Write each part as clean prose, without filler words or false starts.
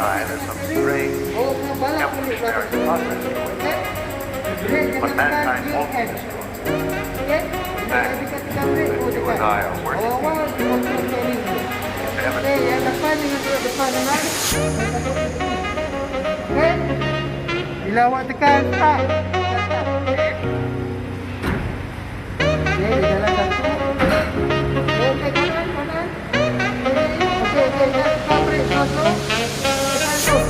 deny there's some strange evolutionary process going on. But mankind won't be destroyed. And you and I are working to Bila awak tekan start. Okey, di jalan satu. Okey, kanan. Okey, tekan brake terus. Tekan terus.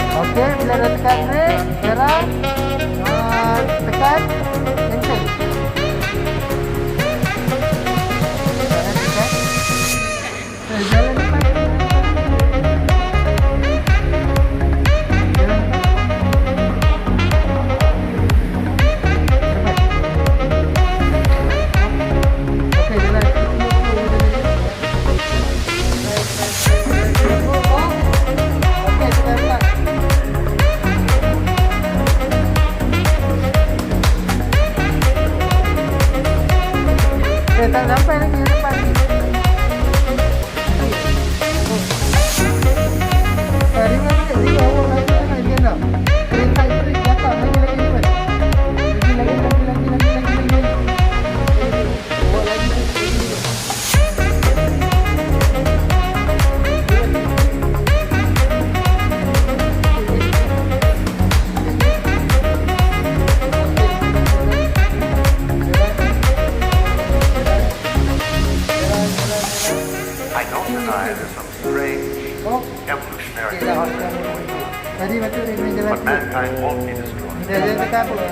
Okey, bila dah tekan brake, sekarang tekan cancel. Jalan depan. Tak sampai lagi depan ni. Tadi mana dia awak lagi nak dia nak. Kereta isteri datang lagi depan. Lagi. Awak lagi. I don't deny there's some strange evolutionary process going on. Tadi betul dia jalan. But mankind won't be destroyed. Dia tekan apa?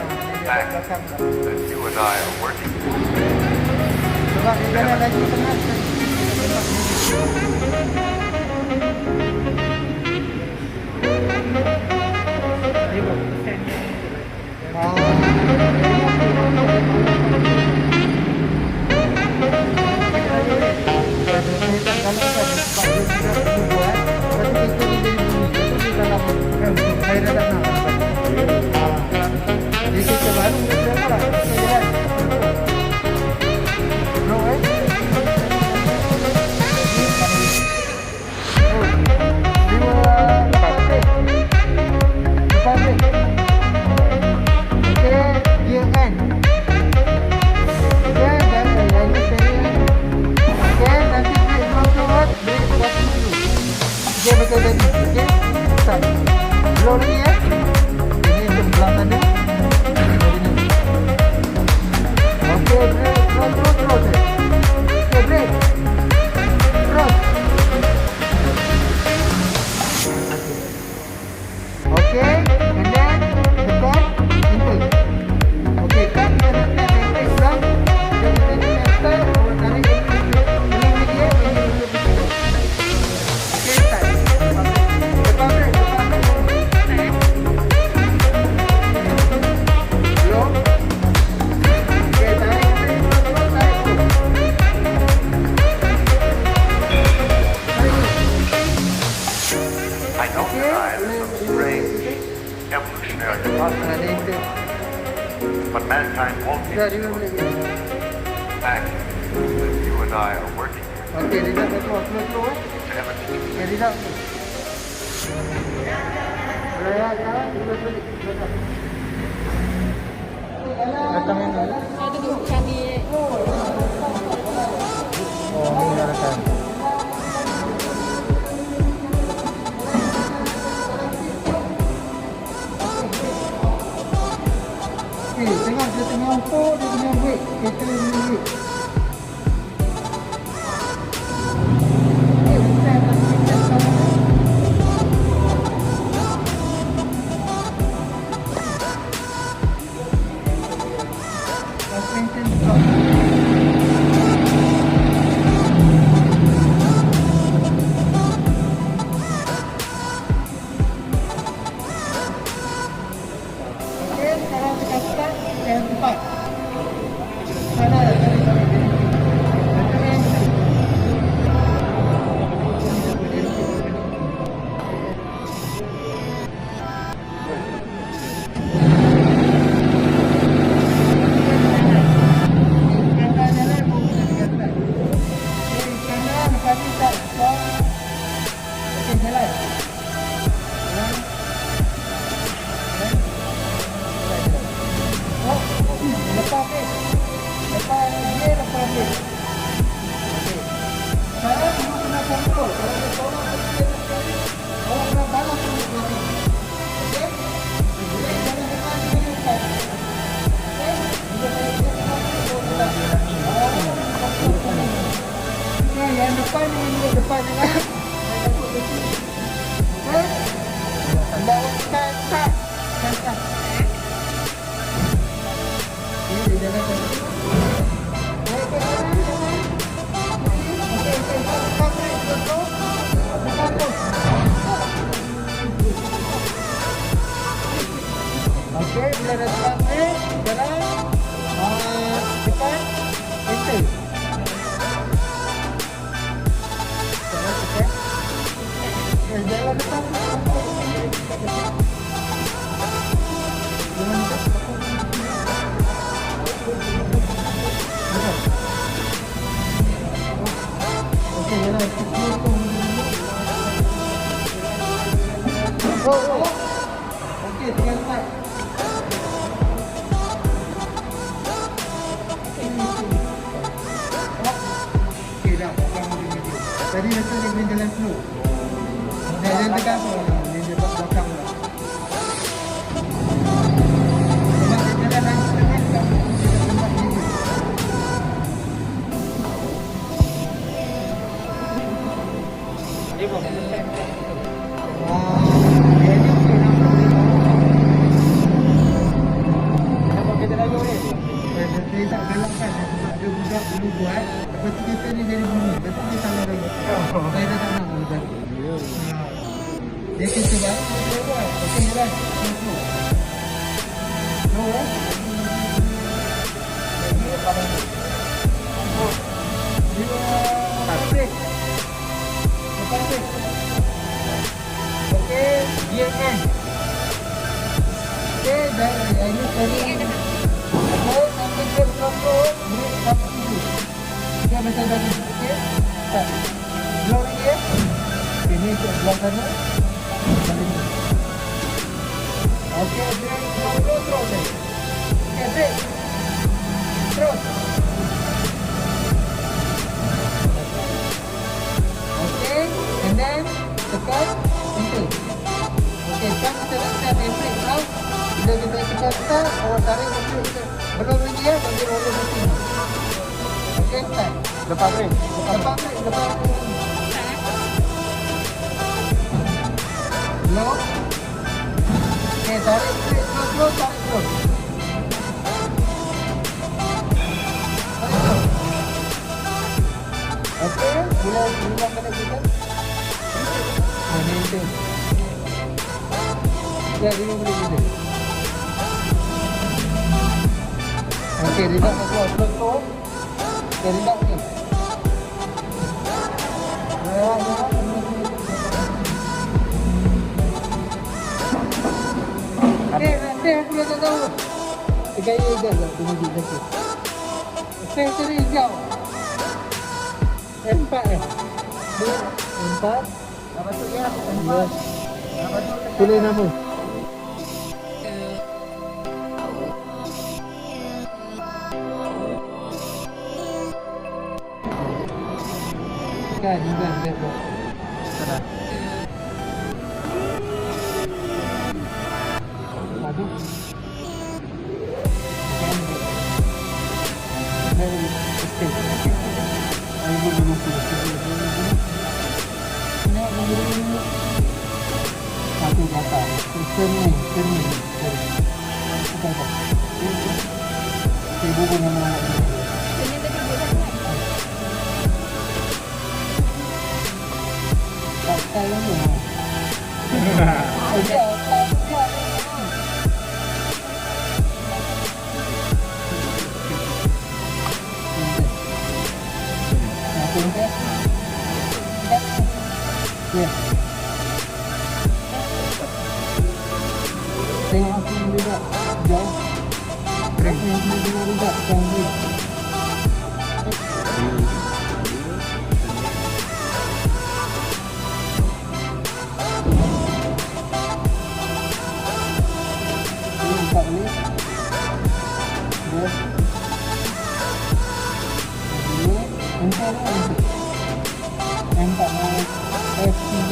And you and I are working Sebab dia jalan lagi tengah. Betul tadi. Okey. Start. Blow lagi ya. Ini untuk belah sana. Okey, break. Terus. Okey, break. Terus. Okey, and then tekan enter. Okey, kan kita tekan enter ulang. Kita tekan enter, tarik enter. Ulang lagi ya. Okey, start. I don't deny there's some strange evolutionary process, but mankind won't be destroyed. And you and I are working Okey, dia dah keluar. to evidence. Dia dah. Raya jalan terus balik. Datang ini. Ada duduk kami. Oh, ini dah datang. Dia tengah ukur, dia tengah break. Kereta ni break. Suspension stop. yang depan dengan mulut depan ni kan. Okey. Bawa start. Ini dia jalan tadi. Okey, bila dah start jalan. Depan. Enter. Jalan depan. Okey, jalan. Okey, tinggal start. Okey, dah. Tadi rasa dia boleh jalan slow. Dia tekan tu. Dia buat belakang lah. Sebab dia jalan lain setengah tak tempat dia. Dia buat belakang. Dia ni okey nampak dia bawa. Nampak kita lalu ni. Dia tak galakkan sebab dia budak dulu buat. Lepas tu kita ni jadi bunyi. Lepas tu dia salah lagi. Saya dah tak nak budak. Dia kita baik, dia buat. Okey, jalan. No, Okey, BMMA. Okey, dah ini tadi. Okey, sampai ke control, break sampai dulu. Kita macam tadi. Okey. Start. Blow lagi ya. Ini ke belah sana. Okey, break. Terus. Okey, break. Terus. Okey, and then tekan enter. Okey, sekarang kita nak start break now. Bila kita tekan start, awak tarik mobil kita. Belum lagi ya, bagi roller mesin. Okey, start. Lepas break. Lepas. Low. Okey, tarik break. Slow, tarik slow. Okey, bila kena kita. Ini enter. Ya, dia boleh gitu. Okey, dia nak keluar slow. Okey, dia nak ni. Okey, nanti aku dah tak tahu. Tegaya hijau tak? Tunggu dia sakit. Okey, hijau. M4 M4. Dah patut ya, M4. Dah patut. Tulis nama. Kan, dia buat. Salah. Aduh. Satu kata, turning. Ibu punya nama. Tak tahu ni. Tengok aku juga jauh. Tengok juga canggih. Ini 4 menit. Ini empat F3.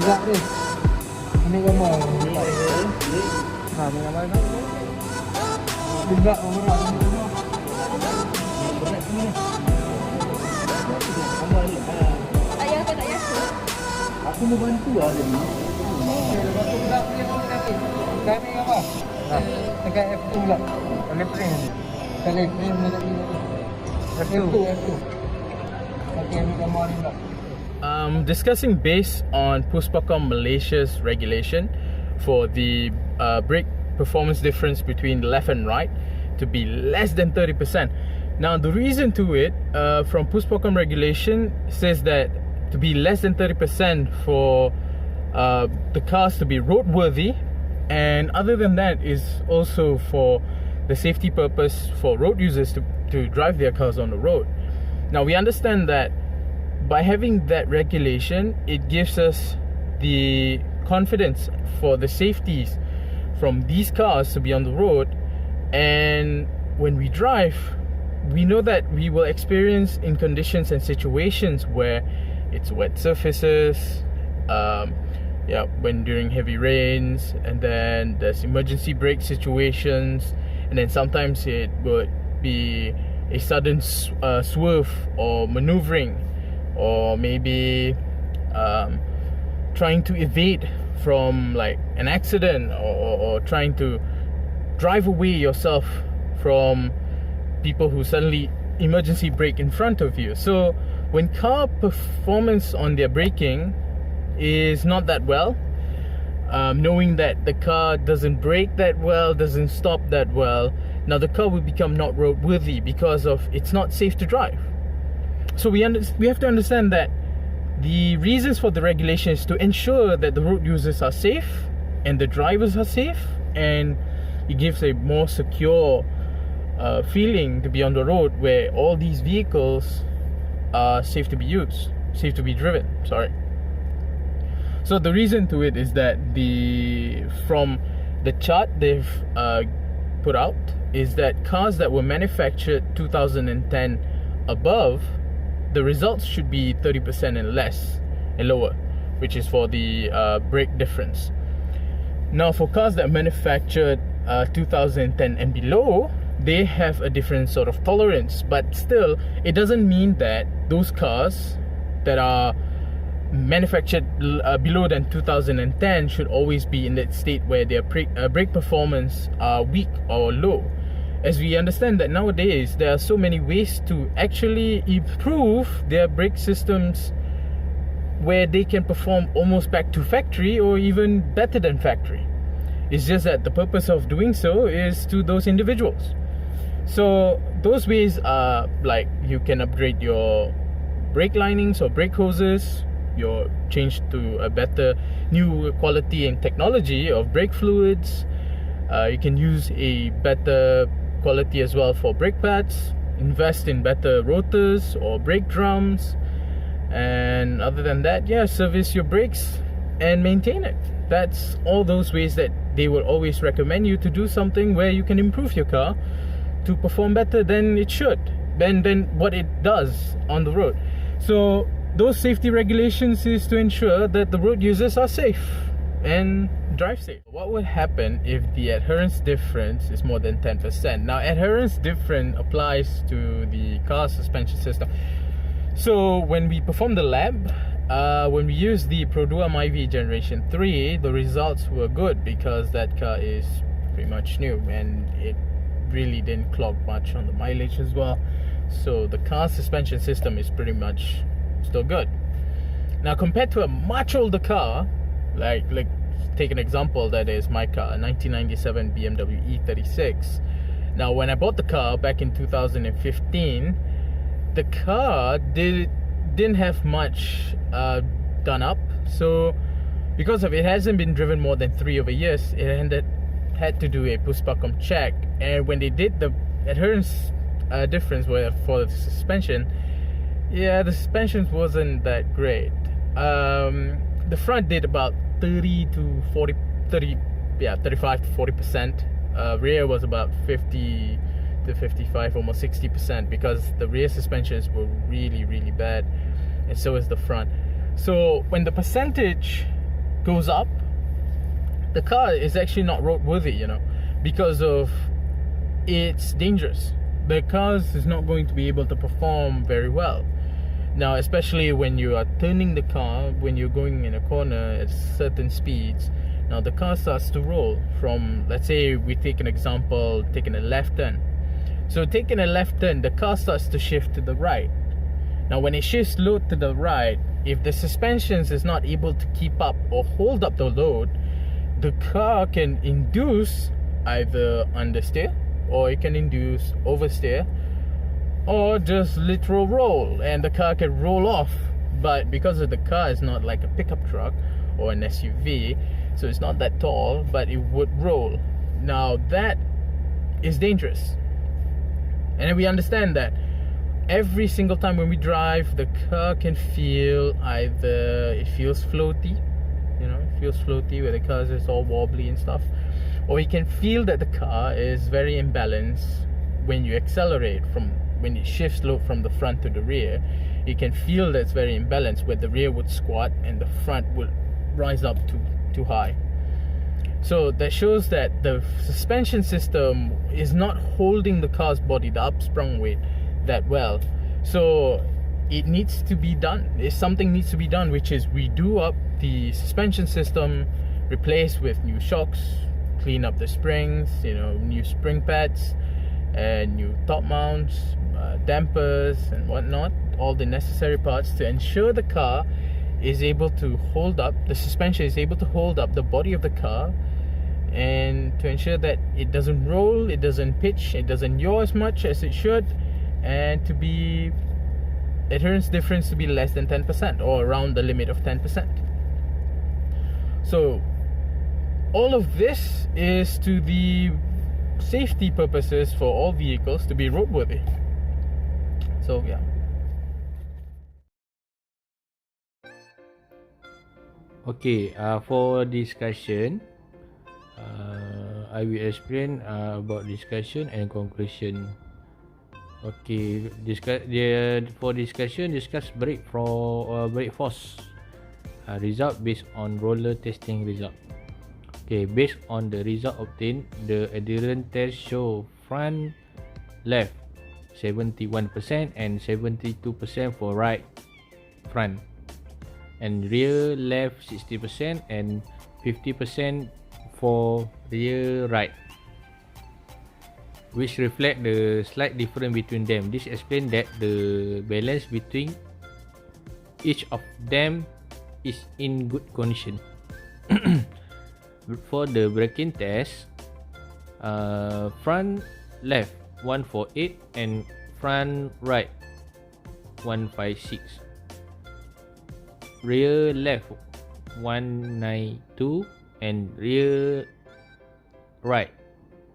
juga dia. Ambil gambar. Ambil gambar kan? Juga orang ambil gambar. Berat ni. Tak payah ke tak payah? Aku mau bantu lah dia ni. Lepas tu pula punya orang nanti. Dah ambil gambar. Dekat F2 pula. Boleh print. Boleh print lagi. F2. Okay, ambil gambar ni pula. Discussing based on Puspakam Malaysia's regulation for the brake performance difference between left and right to be less than 30%. Now the reason to it from Puspakam regulation says that to be less than 30% for the cars to be roadworthy, and other than that is also for the safety purpose for road users to drive their cars on the road. Now we understand that by having that regulation, it gives us the confidence for the safeties from these cars to be on the road, and when we drive, we know that we will experience in conditions and situations where it's wet surfaces, when during heavy rains, and then there's emergency brake situations, and then sometimes it would be a sudden swerve or maneuvering, or maybe trying to evade from like an accident, or trying to drive away yourself from people who suddenly emergency brake in front of you. So when car performance on their braking is not that well, knowing that the car doesn't brake that well, doesn't stop that well, now the car will become not roadworthy because of it's not safe to drive. So we have to understand that the reasons for the regulation is to ensure that the road users are safe and the drivers are safe, and it gives a more secure feeling to be on the road where all these vehicles are safe to be used, safe to be driven, sorry. So the reason to it is that from the chart they've put out is that cars that were manufactured 2010 above, the results should be 30% and less and lower, which is for the brake difference. Now for cars that are manufactured 2010 and below, they have a different sort of tolerance, but still it doesn't mean that those cars that are manufactured below than 2010 should always be in that state where their brake performance are weak or low. As we understand that nowadays there are so many ways to actually improve their brake systems where they can perform almost back to factory or even better than factory. It's just that the purpose of doing so is to those individuals. So those ways are like you can upgrade your brake linings or brake hoses, you change to a better new quality and technology of brake fluids. You can use a better quality as well for brake pads, invest in better rotors or brake drums, and other than that, service your brakes and maintain it. That's all those ways that they will always recommend you to do something where you can improve your car to perform better than it should, than what it does on the road. So those safety regulations is to ensure that the road users are safe and drive safe. What would happen if the adherence difference is more than 10%? Now adherence difference applies to the car suspension system. So when we perform the lab, when we use the Produa MyV Generation 3, the results were good because that car is pretty much new and it really didn't clog much on the mileage as well. So the car suspension system is pretty much still good. Now compared to a much older car, like take an example, that is my car, a 1997 BMW E36. Now when I bought the car back in 2015, the car didn't have much done up. So because of it hasn't been driven more than 3 over years, it had to do a Puspakam check, and when they did the adherence difference for the suspension, the suspension wasn't that great. The front did about 35 to 40%. Rear was about 50 to 55, almost 60%, because the rear suspensions were really bad, and so is the front. So when the percentage goes up, the car is actually not roadworthy, you know, because of it's dangerous. The car is not going to be able to perform very well. Now, especially when you are turning the car, when you're going in a corner at certain speeds, now the car starts to roll from, let's say we take an example, taking a left turn. So taking a left turn, the car starts to shift to the right. Now when it shifts load to the right, if the suspensions is not able to keep up or hold up the load, the car can induce either understeer, or it can induce oversteer, or just literal roll, and the car can roll off. But because of the car is not like a pickup truck or an SUV, so it's not that tall, but it would roll. Now that is dangerous, and we understand that every single time when we drive, the car can feel either it feels floaty, you know, it feels floaty where the car is all wobbly and stuff, or you can feel that the car is very imbalanced when you accelerate, from when it shifts load from the front to the rear. You can feel that it's very imbalanced, where the rear would squat and the front would rise up too high. So that shows that the suspension system is not holding the car's body, the upsprung weight, that well. So it needs to be done. Something needs to be done, which is redo up the suspension system, replace with new shocks, clean up the springs, you know, new spring pads, and new top mounts, dampers and whatnot, all the necessary parts to ensure the car is able to hold up, the suspension is able to hold up the body of the car, and to ensure that it doesn't roll, it doesn't pitch, it doesn't yaw as much as it should, and to be adherence difference to be less than 10%, or around the limit of 10%. So all of this is to the safety purposes for all vehicles to be roadworthy. So yeah. Okay, for discussion, I will explain about discussion and conclusion. Okay, for discussion, discuss brake force result based on roller testing result. Okay, based on the result obtained, the adherence test show front left 71% and 72% for right front, and rear left 60% and 50% for rear right, which reflect the slight difference between them. This explains that the balance between each of them is in good condition. For the braking test, front left 148 and front right 156, rear left 192 and rear right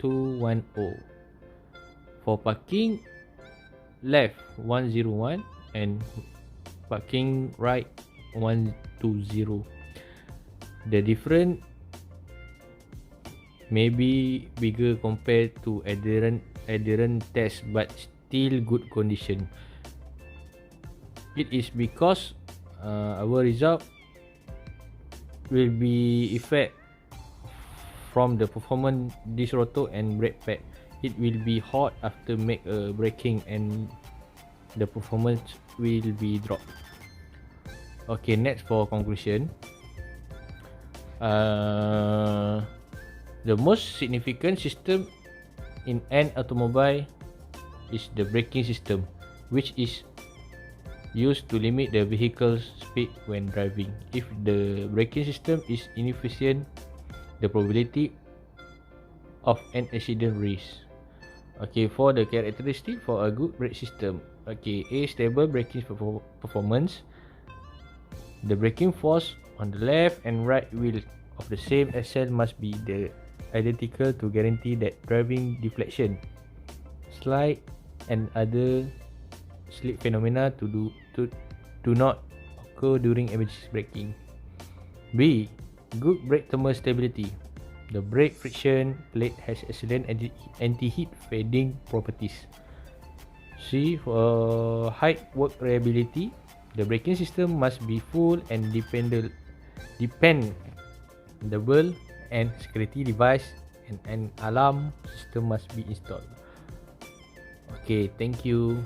210. For parking, left 101 and parking right 120. The difference may be bigger compared to adherence test, but still good condition. It is because our result will be effect from the performance disc rotor and brake pad. It will be hot after make a braking, and the performance will be dropped. Okay, next for conclusion. The most significant system in an automobile is the braking system, which is used to limit the vehicle's speed when driving. If the braking system is inefficient, the probability of an accident risk. Okay, for the characteristic for a good brake system. Okay, A, stable braking performance. The braking force on the left and right wheel of the same axle must be identical to guarantee that driving deflection, slide, and other slip phenomena do not occur during emergency braking. B, good brake thermal stability. The brake friction plate has excellent anti-heat fading properties. C, for high work reliability. The braking system must be full and dependable and security device and an alarm system must be installed. Okay, thank you.